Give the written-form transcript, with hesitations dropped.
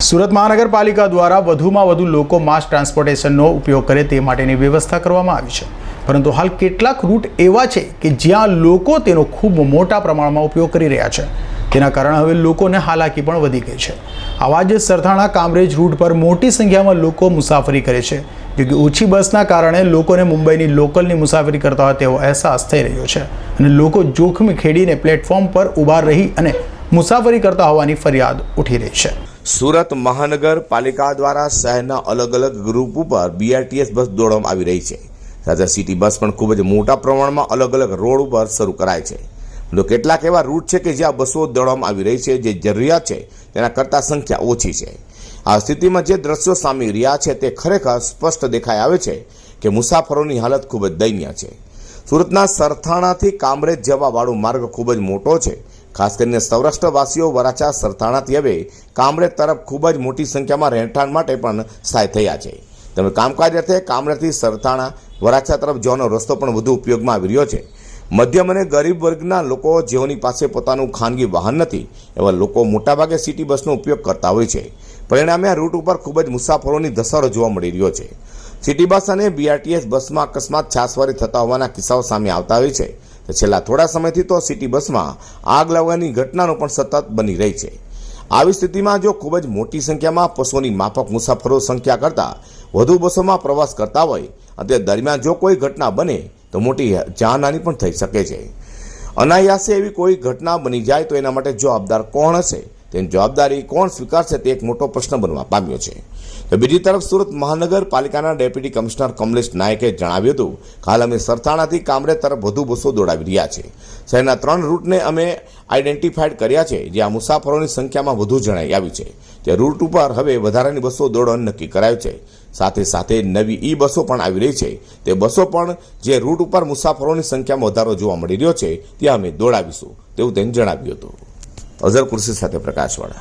સુરત મહાનગરપાલિકા દ્વારા વધુમાં વધુ લોકો માસ ટ્રાન્સપોર્ટેશનનો ઉપયોગ કરે તે માટેની વ્યવસ્થા કરવામાં આવી છે, પરંતુ હાલ કેટલાક રૂટ એવા છે કે જ્યાં લોકો તેનો ખૂબ મોટા પ્રમાણમાં ઉપયોગ કરી રહ્યા છે। તેના કારણે હવે લોકોને હાલાકી પણ વધી ગઈ છે। આવા જ સરથાણા કામરેજ રૂટ પર મોટી સંખ્યામાં લોકો મુસાફરી કરે છે, જો કે ઓછી બસના કારણે લોકોને મુંબઈની લોકલની મુસાફરી કરતા હોય તેવો અહેસાસ થઈ રહ્યો છે અને લોકો જોખમ ખેડીને પ્લેટફોર્મ પર ઊભા રહી અને મુસાફરી કરતા હોવાની ફરિયાદ ઉઠી રહી છે। સુરત મહાનગરપાલિકા દ્વારા શહેરના અલગ અલગ ગ્રુપ ઉપર BRTS બસ દોડવામાં આવી રહી છે, સાથે સિટી બસ પણ ખૂબ જ મોટા પ્રમાણમાં અલગ અલગ રોડ ઉપર શરૂ કરાય છે। તો કેટલાક એવા રૂટ છે કે જ્યાં બસો દોડવામાં આવી રહી છે જે જરૂરિયાત છે તેના કરતાં સંખ્યા ઓછી છે। આ સ્થિતિમાં જે દ્રશ્યો સામે રહ્યા છે તે ખરેખર સ્પષ્ટ દેખાઈ આવે છે કે મુસાફરોની હાલત ખૂબ જ દયનીય છે। સુરતના સરથાણાથી કામરેજ જવા વાળો માર્ગ ખૂબ જ મોટો છે, ખાસ કરીને સૌરાષ્ટ્રવાસીઓ વરાછા સરથાણાથી હવે કામરેજ તરફ ખૂબ જ મોટી સંખ્યામાં રહેઠાણ માટે પણ સ્થાયી થયા છે। તેમજ કામકાજ અર્થે કામરેજથી સરથાણા વરાછા તરફ જવાનો રસ્તો પણ વધુ ઉપયોગમાં આવી રહ્યો છે। મધ્યમ અને ગરીબ વર્ગના લોકો જેઓની પાસે પોતાનું ખાનગી વાહન નથી એવા લોકો મોટાભાગે સિટી બસનો ઉપયોગ કરતા હોય છે। પરિણામે આ રૂટ ઉપર ખૂબ જ મુસાફરોની ધસારો જોવા મળી રહ્યો છે। સિટી બસ અને BRTS બસમાં અકસ્માત છાસવારી થતા હોવાના કિસ્સાઓ સામે આવતા હોય છે। છેલ્લા થોડા સમયથી તો સિટી બસમાં આગ લાગવાની ઘટનાઓ પણ સતત બની રહી છે। આવી સ્થિતિમાં જો ખૂબ જ મોટી સંખ્યામાં બસોની માફક મુસાફરો સંખ્યા કરતાં વધુ બસોમાં પ્રવાસ કરતા હોય અને તે દરમિયાન જો કોઈ ઘટના બને તો મોટી જાનહાનિ પણ થઈ શકે છે। અનાયાસે એવી કોઈ ઘટના બની જાય તો એના માટે જવાબદાર કોણ હશે, તેની જવાબદારી કોણ સ્વીકારશે તે એક મોટો પ્રશ્ન બનવા પામ્યો છે। તો બીજી તરફ સુરત મહાનગરપાલિકાના ડેપ્યુટી કમિશનર કમલેશ નાયકે જણાવ્યું હતું કે હાલ અમે સરથાણાથી કામરેજ તરફ વધુ બસો દોડાવી રહ્યા છે। શહેરના 3 રૂટને અમે આઈડેન્ટિફાઈડ કર્યા છે જ્યાં મુસાફરોની સંખ્યામાં વધુ જણાઈ આવી છે। તે રૂટ ઉપર હવે વધારાની બસો દોડવાનું નક્કી કરાયું છે। સાથે સાથે નવી બસો પણ આવી રહી છે। તે બસો પણ જે રૂટ ઉપર મુસાફરોની સંખ્યામાં વધારો જોવા મળી રહ્યો છે ત્યાં અમે દોડાવીશું તેવું તેને જણાવ્યું હતું। અઝર કુર્સી સાથે પ્રકાશવાળા।